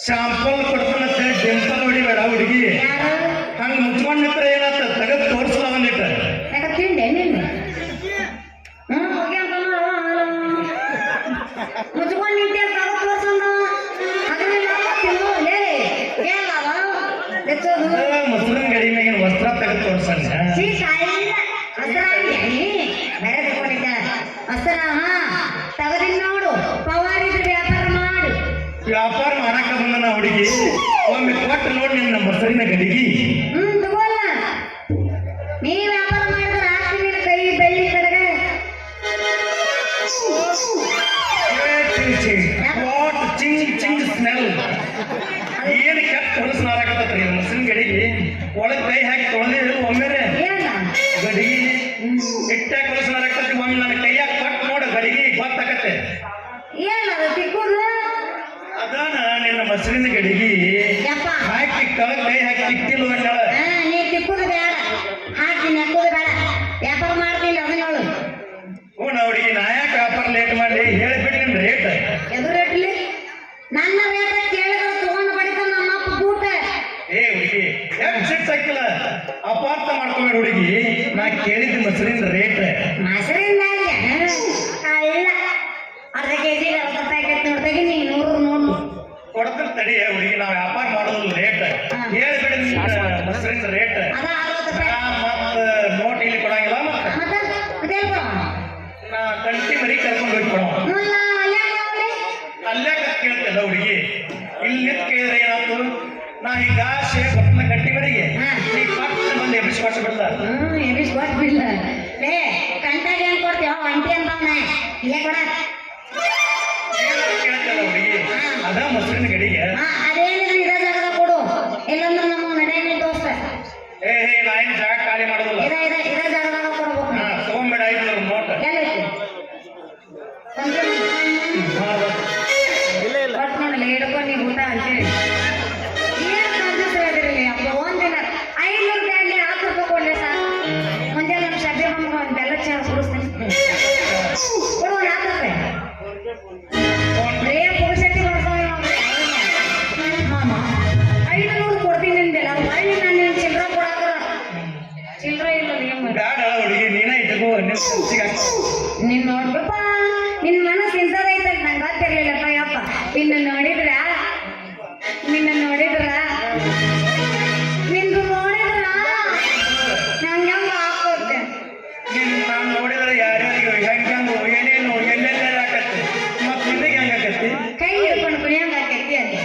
sample ಕೊಡ್ತಾನಂತೆ Dimple ಹೊಡಿಬೇಡ ಹುಡುಗಿ ಹಂಗ ಮುಚ್ಕೊಂಡ್ ನಿಂತ್ರೆ ಏನಾತ ತಗದ್ ತೋರ್ಸಲ್ಲ ಒಂದಿಟ್ಟ ಮುಚ್ಕೊಂಡ್ ನಿಂತೆ ಮುಸ್ಲಿಂ ಗಡಿ ಮ್ಯಾಗಿನ ವಸ್ತ್ರ ತೆಗೆದು ತೋರ್ಸಣ್ಣ ವ್ಯಾಪಾರ ಮಾಡಾಕ ಬಂದ ಹುಡುಗಿ ಒಮ್ಮೆ ಕೊಟ್ಟು ನೋಡಿ ನಿನ್ನ ಮೊಸರಿನ ಗಡಿಗಿ ತಗೋಲ್ಲ ನೀ ವ್ಯಾಪಾರ ಮಾಡಿದ್ರೆ ಹಾಕ್ತೀನಿ ಕೈ ಬೆಳ್ಳಿ ಕಡೆಗೆ ವಾಟ್ ಚಿಂಗ್ ಚಿಂಗ್ ಸ್ಮೆಲ್ ಏನು ಕೆಟ್ಟ ಹೊಲಸು ನಾರಾಕತ್ತೈತ್ರಿ ಮೊಸರಿನ ಗಡಿಗೆ ಒಳಗೆ ಕೈ ಹಾಕಿ ತೊಳೆದಿರು ಒಮ್ಮೆರೆ ಗಡಿಗೆ ಇಟ್ಟಾಗ ಹೊಲಸು ನಾರಾಕತ್ತೈತಿ ಒಮ್ಮೆ ನನ್ನ ಕೈಯಾಗ ಕೊಟ್ಟು ನೋಡು ಗಡಿಗೆ ಗೊತ್ತಾಕತ್ತೆ ಏನದು ತಿಕ್ಕೋದು ಅದಾನ ನಿನ್ನ ಮೊಸರಿನ ಗಡಿಗೆ ಹಾಕಿ ಕಳಗ ಕೈ ಹಾಕಿ ತಿಕ್ತಿಲ್ಲ ಅಂದಾಳ ನೀ ತಿಕ್ಕುದು ಬೇಡ ಹಾಕ್ತೀನಿ ಹಾಕೋದು ಬೇಡ ವ್ಯಾಪಾರ ಮಾಡ್ತೀನಿ ಅದನ್ನೋಳು ಹ್ಞೂ ನಾ ಹುಡುಗಿ ನಾ ಯಾಕೆ ವ್ಯಾಪಾರ ಲೇಟ್ ಮಾಡಿ ಹೇಳಿಬಿಟ್ಟು ನಿನ್ನ ರೇಟ್ ಎದು ರೇಟ್ಲಿ ನನ್ನ ರೇಟ್ ಕೇಳಿದ್ರೆ ತಗೊಂಡು ಬಡಿತಾನ ನಮ್ಮ ಅಪ್ಪ ಬೂಟ ಏ ಹುಡುಗಿ ಯಾಕೆ ಸಿಟ್ಟು ಹಾಕಿಲ್ಲ ಅಪಾರ್ಥ ಮಾಡ್ಕೊಂಬೇಡ ಹುಡುಗಿ ನಾ ಕೇಳಿದ ಮೊಸರಿನ ರೇಟ್ ಮೊಸರಿಂದ ಇಲ್ಲ ಅರ್ಧ ಕೆಜಿ 40 ರೂಪಾಯಿ ನೋಡ್ದಾಗ ನೀ 100 ನೋಡು ಕೊಡ್ತಾರೆ ತಡಿ ಹುಡುಗಿ ನಾವು ವ್ಯಾಪಾರ ಮಾಡೋದು ಲೇಟ್ ಹೇಳ್ಬಿಡಿ ನಿನ್ನ ಮೊಸರಿನ ರೇಟ್ ಅದ 60 ರೂಪಾಯಿ ಮತ್ತೆ ನೋಟ್ ಇಲ್ಲಿ ಕೊಡಂಗಿಲ್ಲ ಮತ್ತೆ ನಾ ಕಂಟಿ ಮರಿ ಕರ್ಕೊಂಡು ಹೋಗಿ ಕೊಡೋ ಅಲ್ಲೇ ಕೇಳ್ತಿಲ್ಲ ಹುಡುಗಿ ಇಲ್ಲಿ ನಿಂತು ಕೇಳಿದ್ರೆ ಏನಾಯ್ತು ನಾ ಈಗ ಬರ್ತನ ಗಟ್ಟಿ ಮರಿಗೆ ನೀ ಪಟ್ಟ ಬಂದು ಎಬ್ಬಿಸ್ಕೊಟ್ಟು ಬಿಡಲ್ಲ ಎಬ್ಬಿಸ್ಕೊಟ್ಟು ಬಿಡಲ್ಲ ಲೇ ಕಂಟಾಗ ಹೆಂಗ್ ಕೊಡ್ತೀವ ಒಂಟಿ ಅಂತವನ ಇಲ್ಲೇ ಕೊಡ ಕೇಳ್ತಿಲ್ಲ ಹುಡುಗಿ ಅದ ಮೊಸರಿನ ಗಡಿಗೆ ಅದೇನಿದ್ರೆ ಇದ ಜಾಗದಾಗ ಕೊಡು ಇಲ್ಲಂದ್ರೆ ನಮ್ಮ ನಡೆಯಂಗಿಲ್ಲ ದೋಸ್ತ ಏ ನಾ ಏನು ಜಾಗ ಖಾಲಿ ಮಾಡೋದಿಲ್ಲ ಇದ ಜಾಗದಾಗ ಕೊಡ್ಬೇಕು ತಗೊಂಬೇಡ 500 ನೋಟ್ ಒಟ್ಟು ನೋಡಲ್ಲ ಹಿಡ್ಕೊಂಡು ನೀವು ಊಟ ಅಂತೇಳಿ ಏನು ಕನ್ಫ್ಯೂಸ್ ಹೇಳಿದ್ರಿ ಅಪ್ಪ ಒಂದಿನ 500 ರೂಪಾಯಿ 10 ರೂಪಾಯಿ ಕೊಡ್ಲಿ ಸಾಕು ಮುಂಜಾನೆ ನಮ್ಮ ಶಬ್ದ ಬಂದು ಒಂದು ಬೆಲ್ಲ ಚಾ ಕುಡಿಸ್ತೀನಿ ಕೊಡು 4 ರೂಪಾಯಿ ಬರೇ ಪುರುಷಕ್ಕೆ ಬರ್ತಾವೆ ಮಾಮ 500 ಕೊಡ್ತೀನಿ ಅಂದೆಲ್ಲ ಅಲ್ಲಿ ನಾನು ಚಿಲ್ಲರ ಕೊಡಾಕ ಚಿಲ್ಲರ ಇಲ್ಲ ಬ್ಯಾಡ ಹುಡುಗಿ ನೀನೇ ಇಟ್ಕೋ ನೀನ್ ನೋಡ್ಬೇಕ ನಿನ್ ಮನಸ್ಸು ಇಂಥದೈತ ನಂಗೆ ಗೊತ್ತಿರ್ಲಿಲ್ಲಪ್ಪ ಯಪ್ಪ ನಿನ್ನ ನೋಡಿದ್ರ ನಿಂದು ನೋಡಿದ್ರ ನಂಗೆ ಹೆಂಗ ಹಾಕೋತೆ ನಾನು ನೋಡಿದ್ರೆ ಯಾರ್ಯಾರಿಗೆ ಹೆಂಗೆ ಏನೇನು ಎಲ್ಲೆಲ್ಲ ಹಾಕತ್ತೆ ಮತ್ತೆ ನಿನಗೆ ಹೆಂಗೆ ಆಕತ್ತಿ ಕೈ ಹಿಡ್ಕೊಂಡು ಕುಣಿಯಂಗ ಹಾಕೈತಿ ಅದು